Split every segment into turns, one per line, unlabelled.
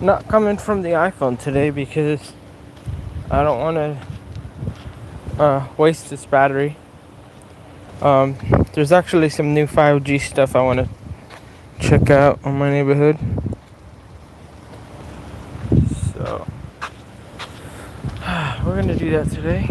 not coming from the iPhone today because I don't want to waste its battery. There's actually some new 5G stuff I want to check out on my neighborhood. So we're gonna do that today.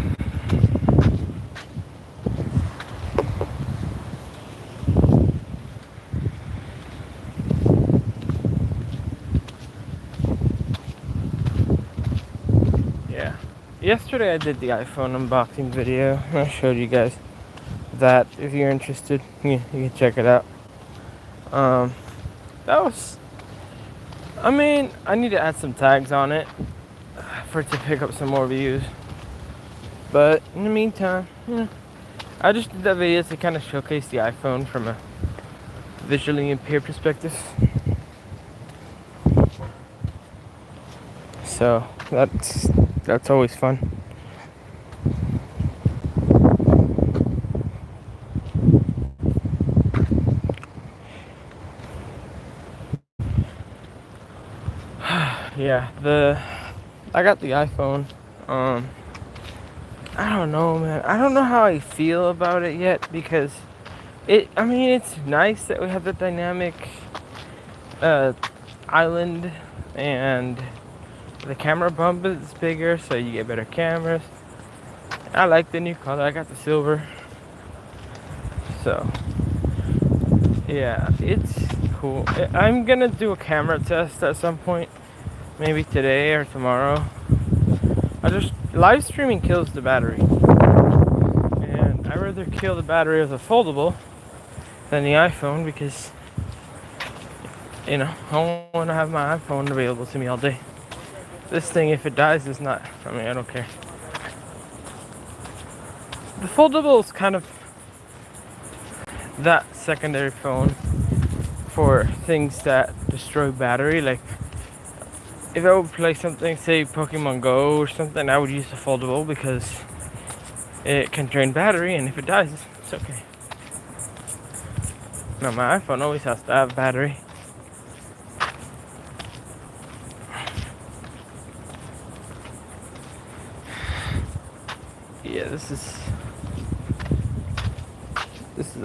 Yeah. Yesterday I did the iPhone unboxing video. I showed you guys that. If you're interested, you can check it out. That was. I mean, I need to add some tags on it for it to pick up some more views. But in the meantime, I just did that video to kind of showcase the iPhone from a visually impaired perspective. So that's always fun. Yeah, I got the iPhone. I don't know, man. I don't know how I feel about it yet because it's nice that we have the dynamic island and the camera bump is bigger, so you get better cameras. I like the new color. I got the silver. So, yeah, it's cool. I'm gonna do a camera test at some point. Maybe today or tomorrow. Live streaming kills the battery. And I'd rather kill the battery of a foldable than the iPhone because, I want to have my iPhone available to me all day. This thing, if it dies, is not, I don't care. The foldable is kind of that secondary phone for things that destroy battery. Like, if I would play something, say Pokemon Go or something, I would use the foldable because it can drain battery, and if it dies, it's okay. Now my iPhone always has to have battery. Yeah, this is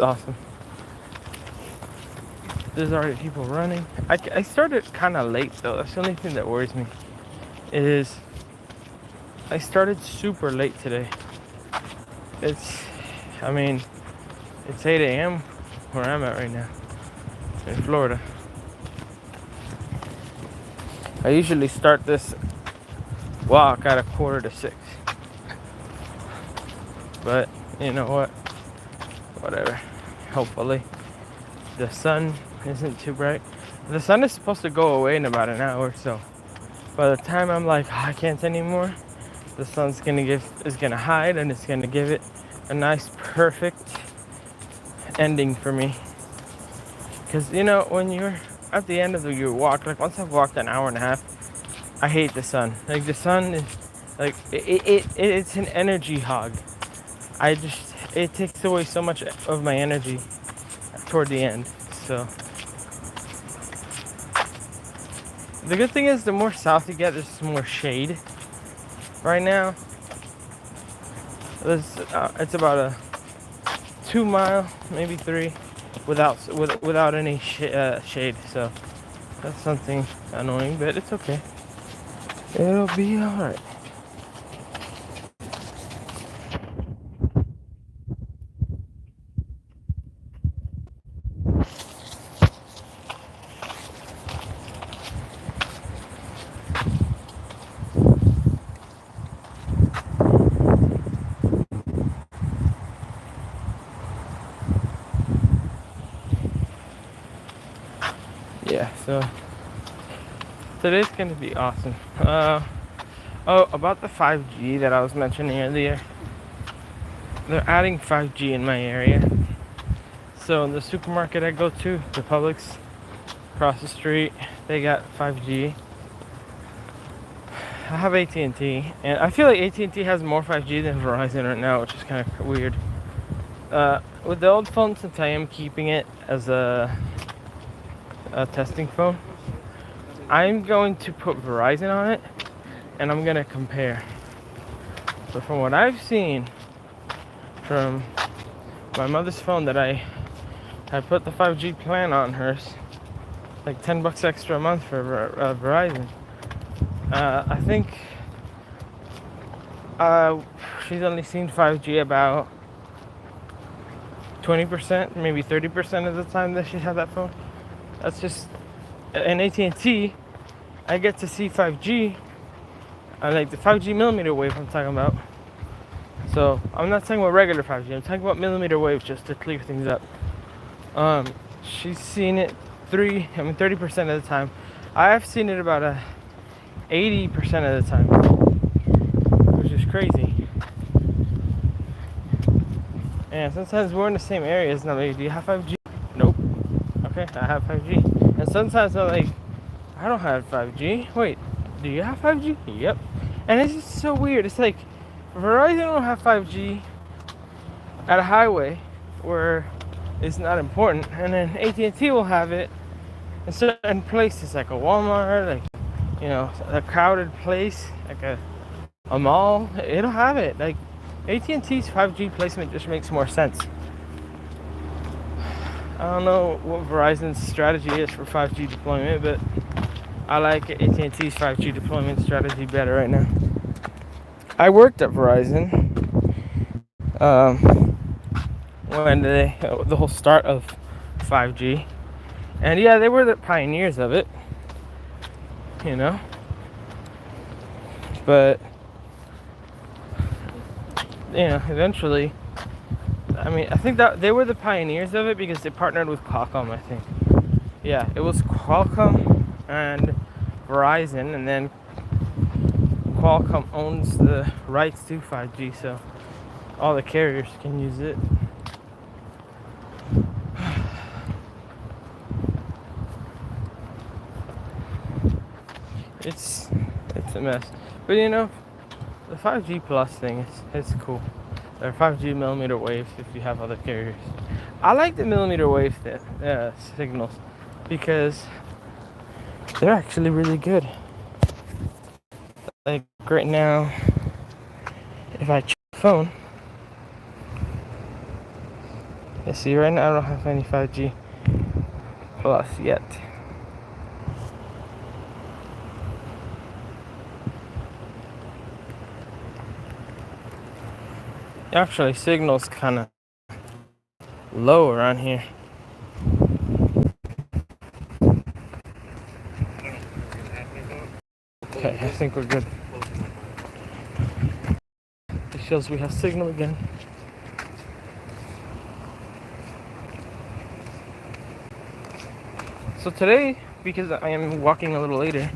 awesome. There's already people running. I started kind of late though. That's the only thing that worries me. Is I started super late today. It's 8 a.m. where I'm at right now in Florida. I usually start this walk at 5:45. But you know what? Whatever. Hopefully the sun isn't too bright. The sun is supposed to go away in about an hour, so by the time I'm like, I can't anymore, the sun's gonna hide, and it's gonna give it a nice perfect ending for me. Because when you're at the end of your walk, like once I've walked an hour and a half, I hate the sun. Like the sun is like it's an energy hog. It takes away so much of my energy toward the end. So the good thing is the more south you get, there's more shade. Right now, it's about a 2 mile, maybe 3, without any shade. So that's something annoying, but it's okay. It'll be all right. Yeah, so today's gonna be awesome. About the 5G that I was mentioning earlier. They're adding 5G in my area. So in the supermarket I go to, the Publix, across the street, they got 5G. I have AT&T, and I feel like AT&T has more 5G than Verizon right now, which is kind of weird. With the old phone, since I am keeping it as a testing phone, I'm going to put Verizon on it, and I'm gonna compare. So from what I've seen from my mother's phone that I put the 5G plan on hers, like $10 extra a month for Verizon. I think she's only seen 5G about 20%, maybe 30% of the time that she had that phone. That's just, in AT&T, I get to see 5G, like the 5G millimeter wave I'm talking about. So I'm not talking about regular 5G, I'm talking about millimeter wave just to clear things up. She's seen it 30% of the time. I've seen it about 80% of the time, which is crazy. And sometimes we're in the same areas, and I'm like, do you have 5G? Nope. Okay, I have 5G. And sometimes I'm like, I don't have 5G. Wait, do you have 5G? Yep. And it's just so weird. It's like Verizon don't have 5G at a highway where it's not important, and then AT&T will have it in certain places like a Walmart, like, you know, a crowded place like a mall. It'll have it. Like AT&T's 5G placement just makes more sense. I don't know what Verizon's strategy is for 5G deployment, but I like AT&T's 5G deployment strategy better right now. I worked at Verizon when the whole start of 5G, and yeah, they were the pioneers of it, you know. But you know, eventually, I mean, I think that they were the pioneers of it because they partnered with Qualcomm, I think. Yeah, it was Qualcomm and Verizon, and then Qualcomm owns the rights to 5G, so all the carriers can use it. It's a mess. But you know, the 5G plus thing is cool. Or 5G millimeter wave if you have other carriers. I like the millimeter wave signals because they're actually really good. Like right now, if I check the phone, you see right now I don't have any 5G plus yet. Actually, signal's kind of low around here. Okay, I think we're good. It shows we have signal again. So today, because I am walking a little later,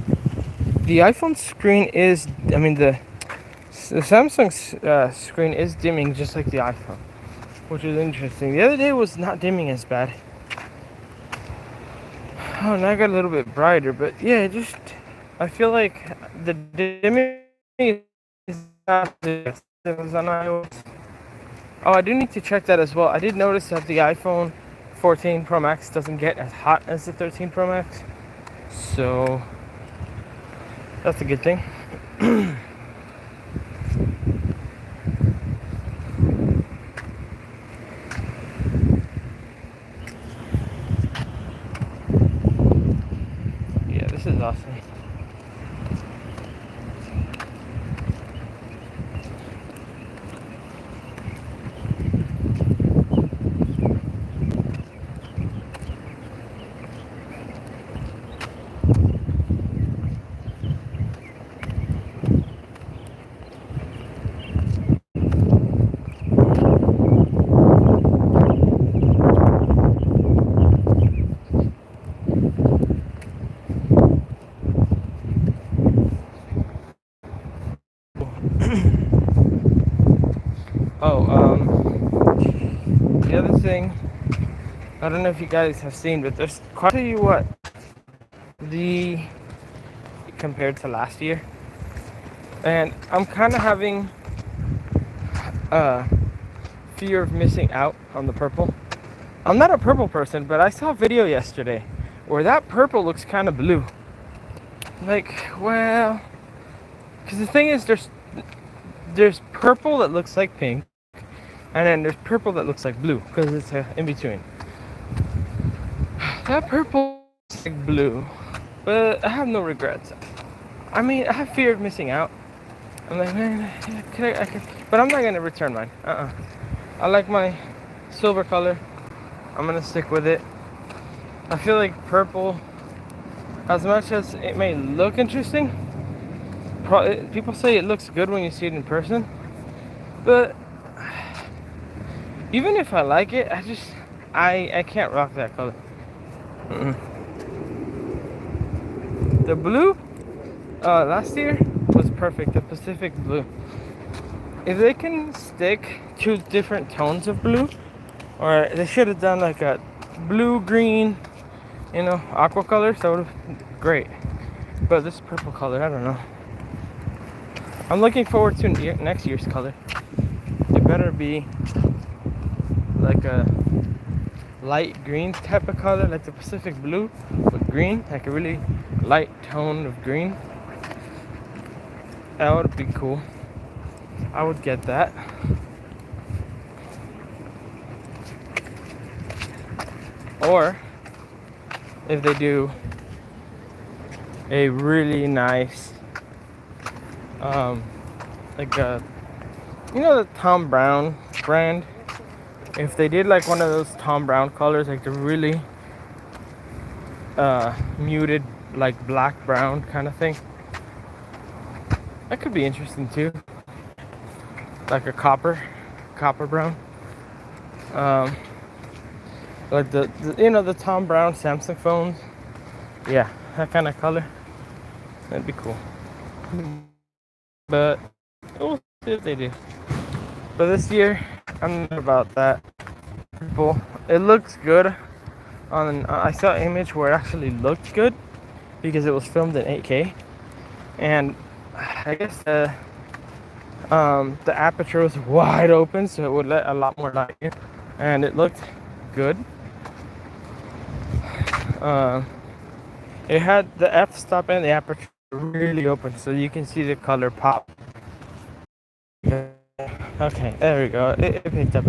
the iPhone screen is, the Samsung screen is dimming just like the iPhone, which is interesting. The other day was not dimming as bad. Oh, now I got a little bit brighter, but yeah, I feel like the dimming is not as it was on iOS. Oh, I do need to check that as well. I did notice that the iPhone 14 Pro Max doesn't get as hot as the 13 Pro Max, so that's a good thing. Yeah, this is awesome. The other thing, I don't know if you guys have seen, but there's quite a you what compared to last year, and I'm kind of having fear of missing out on the purple. I'm not a purple person, but I saw a video yesterday where that purple looks kind of blue. Like, well, because the thing is, there's purple that looks like pink, and then there's purple that looks like blue, because it's in between. That purple looks like blue, but I have no regrets. I mean, I have fear of missing out. I'm like, man, I could, but I'm not gonna return mine. I like my silver color. I'm gonna stick with it. I feel like purple, as much as it may look interesting, people say it looks good when you see it in person, but even if I like it, I can't rock that color. Mm-mm. The blue, last year was perfect. The Pacific blue. If they can stick to different tones of blue, or they should have done like a blue, green, aqua color, so it would have been great. But this purple color, I don't know. I'm looking forward to next year's color. It better be like a light green type of color, like the Pacific blue with green, like a really light tone of green. That would be cool. I would get that. Or if they do a really nice, like the Tom Brown brand. If they did like one of those Tom Brown colors, like the really muted, like black brown kind of thing, that could be interesting too. Like a copper brown. Like the Tom Brown Samsung phones. Yeah, that kind of color. That'd be cool. But we'll see if they do. But this year, I'm not about that. It looks good. I saw an image where it actually looked good because it was filmed in 8K, and I guess the aperture was wide open, so it would let a lot more light in, and it looked good. It had the f-stop and the aperture really open, so you can see the color pop. Okay, there we go. It picked up.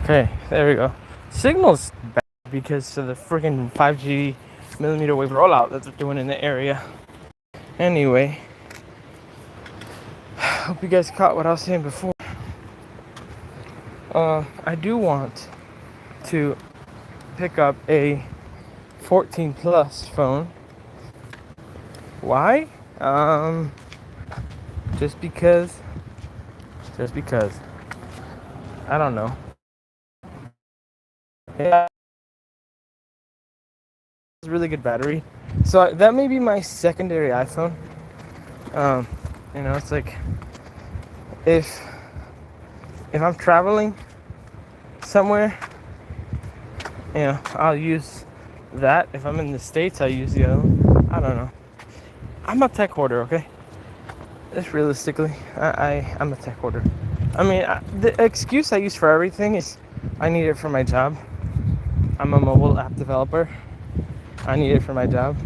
Okay, there we go. Signal's bad because of the freaking 5G millimeter wave rollout that they're doing in the area. Anyway, hope you guys caught what I was saying before. I do want to pick up a 14 plus phone. Why? Just because. I don't know. Yeah, it's a really good battery. So that may be my secondary iPhone. It's like if I'm traveling somewhere, I'll use that. If I'm in the States, I'll use the other one. I don't know. I'm a tech hoarder, okay? Just realistically, I'm a tech hoarder. I mean, the excuse I use for everything is I need it for my job. I'm a mobile app developer. I need it for my job.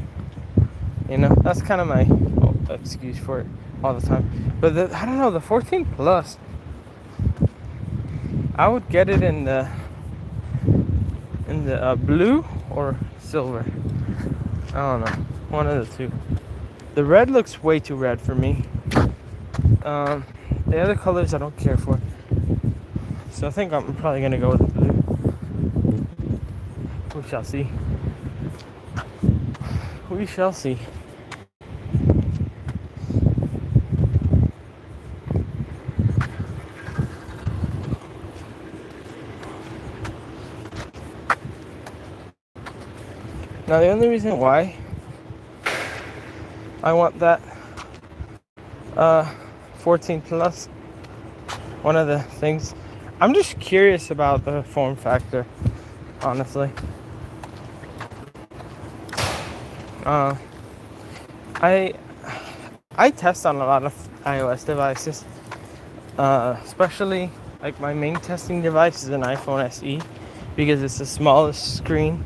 That's kind of my excuse for it all the time. But I don't know, the 14 Plus, I would get it in the blue or silver. I don't know, one of the two. The red looks way too red for me. The other colors I don't care for. So I think I'm probably gonna go with the blue. We shall see. We shall see. Now the only reason why I want that 14 Plus, one of the things, I'm just curious about the form factor, honestly. I test on a lot of iOS devices, especially like my main testing device is an iPhone SE because it's the smallest screen.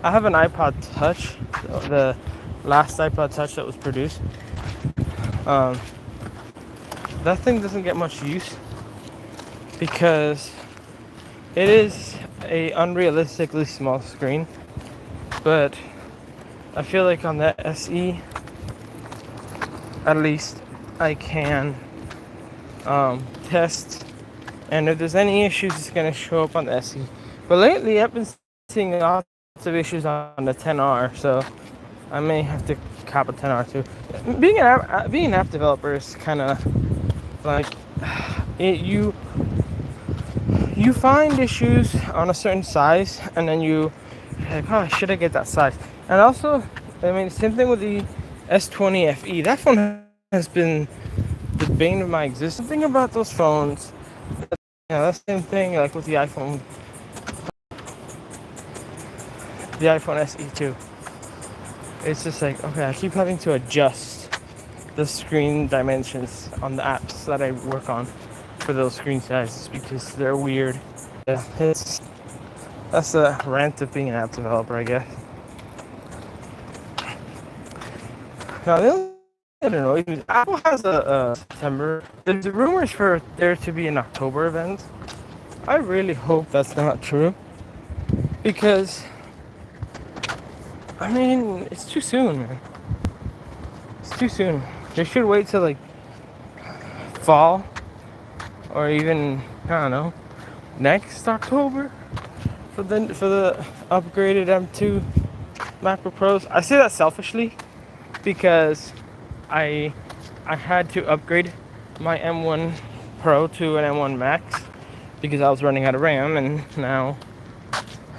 I have an iPod Touch, the last iPod Touch that was produced. Um, that thing doesn't get much use because it is a unrealistically small screen. But I feel like on the SE, at least I can test, and if there's any issues, it's gonna show up on the SE. But lately, I've been seeing lots of issues on the 10R, so I may have to cop a 10R too. Being an app developer is kind of like you find issues on a certain size, and then you're like, oh, should I get that size? And also, I mean, same thing with the S20 FE. That phone has been the bane of my existence. Something about those phones. Yeah, that's the same thing like with the iPhone SE too. It's just like, okay, I keep having to adjust the screen dimensions on the apps that I work on for those screen sizes because they're weird. Yeah, that's the rant of being an app developer, I guess. Now, I don't know. Apple has a September. There's rumors for there to be an October event. I really hope that's not true because, I mean, it's too soon, man. It's too soon. They should wait till like fall or even, I don't know, next October for the upgraded M2 MacBook Pros. I say that selfishly because I had to upgrade my M1 Pro to an M1 Max because I was running out of RAM, and now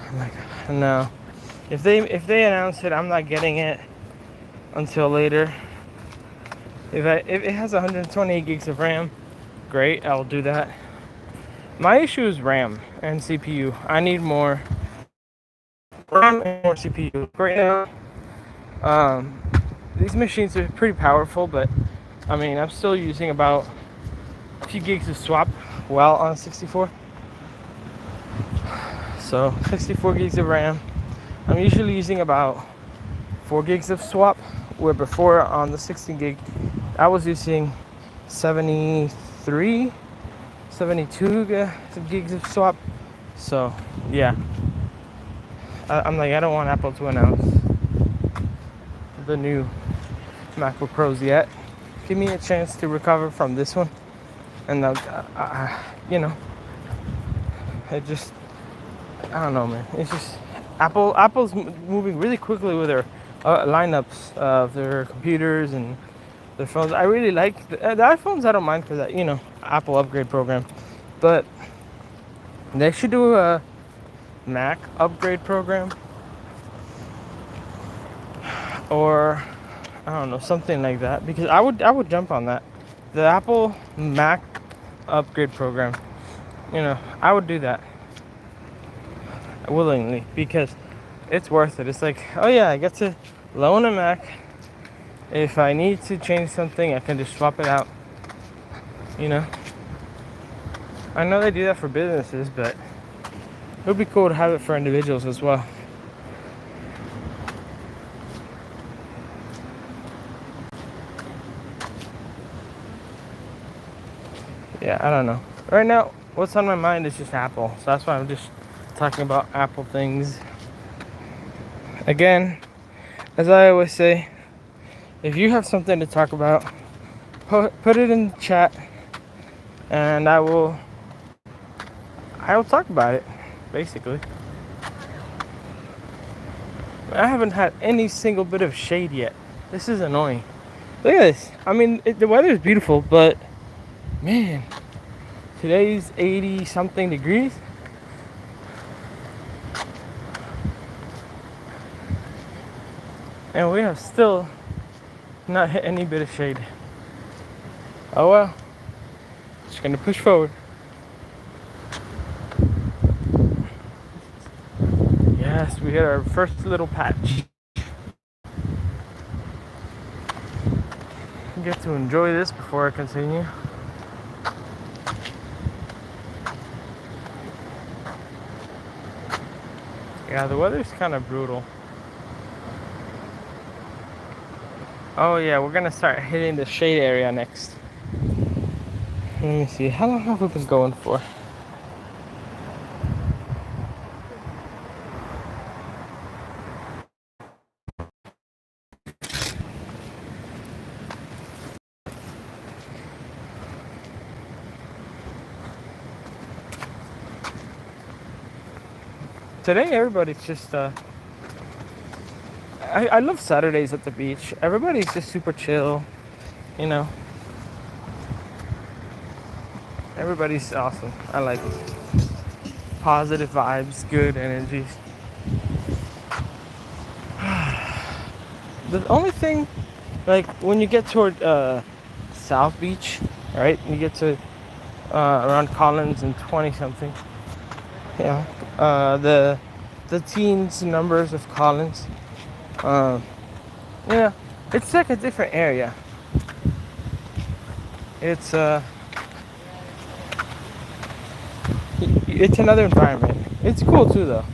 I'm like, no. If they announce it, I'm not getting it until later. If it has 128 gigs of RAM, great, I'll do that. My issue is RAM and CPU. I need more RAM and more CPU. Right now, these machines are pretty powerful, but I mean, I'm still using about a few gigs of swap while on 64. So 64 gigs of RAM. I'm usually using about 4 gigs of swap, where before on the 16 gig, I was using 72 gigs of swap. So yeah, I'm like, I don't want Apple to announce the new MacBook Pros yet. Give me a chance to recover from this one, and you know, I don't know, man. It's just Apple's moving really quickly with their lineups of their computers and their phones. I really like the iPhones. I don't mind for that, Apple upgrade program, but they should do a Mac upgrade program, or I don't know, something like that, because I would jump on that. The Apple Mac upgrade program, I would do that willingly because it's worth it. It's like, oh yeah, I get to loan a Mac. If I need to change something, I can just swap it out. I know they do that for businesses, but it would be cool to have it for individuals as well. Yeah, I don't know. Right now, what's on my mind is just Apple. So that's why I'm just talking about Apple things. Again, as I always say, if you have something to talk about, put it in the chat, and I will talk about it, basically. I haven't had any single bit of shade yet. This is annoying. Look at this. I mean, the weather is beautiful, but man, today's 80 something degrees. And we have still not hit any bit of shade. Oh well. Just gonna push forward. Yes, we hit our first little patch. Get to enjoy this before I continue. Yeah, the weather's kind of brutal. Oh yeah, we're gonna start hitting the shade area next. Let me see. How long have we been going for? Today everybody's just I love Saturdays at the beach. Everybody's just super chill, you know. Everybody's awesome. I like it. Positive vibes, good energies. The only thing, like when you get toward South Beach, right? You get to around Collins and 20 something. Yeah. The teens numbers of Collins. Um, yeah, it's like a different area. It's it's another environment. It's cool too though,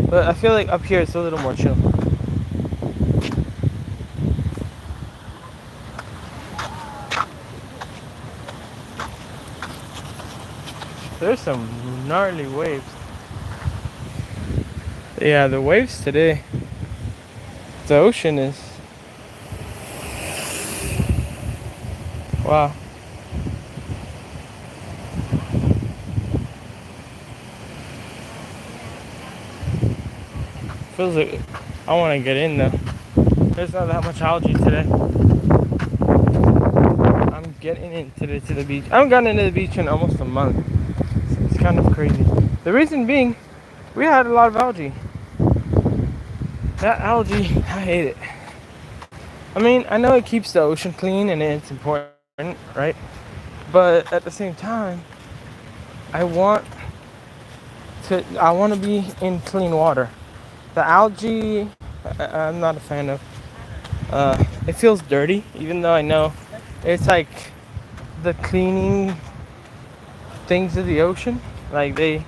but I feel like up here it's a little more chill. There's some gnarly waves. Yeah, the waves today. The ocean is wow. Feels like I want to get in though. There's not that much algae today. I'm getting into the beach. I haven't gotten into the beach in almost a month. It's kind of crazy. The reason being, we had a lot of algae. That algae, I hate it. I mean, I know it keeps the ocean clean and it's important, right? But at the same time, I want I want to be in clean water. The algae, I'm not a fan of. It feels dirty, even though I know it's like the cleaning things of the ocean. Like they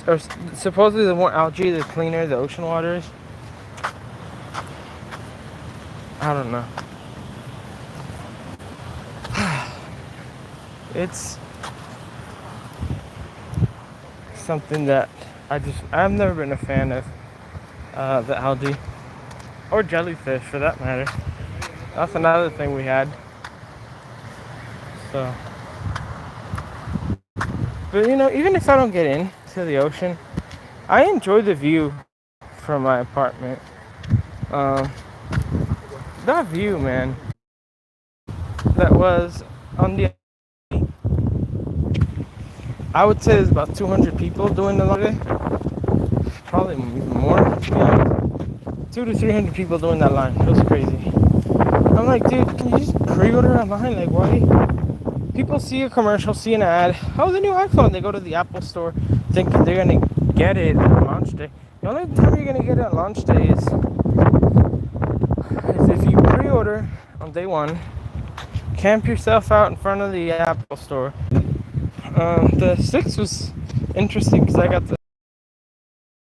are supposedly the more algae, the cleaner the ocean water is. I don't know. It's something that I've never been a fan of the algae or jellyfish for that matter. That's another thing we had. So, but you know, even if I don't get into the ocean, I enjoy the view from my apartment. Um, that view, man, that was on the. I would say there's about 200 people doing the line. Probably even more. Yeah, 200 to 300 people doing that line. It was crazy. I'm like, dude, can you just pre-order online? Like, why? People see a commercial, see an ad. Oh, the new iPhone. They go to the Apple store thinking they're gonna get it on launch day. The only time you're gonna get it on launch day is if you pre-order on day one. Camp yourself out in front of the Apple store. The 6 was interesting because I got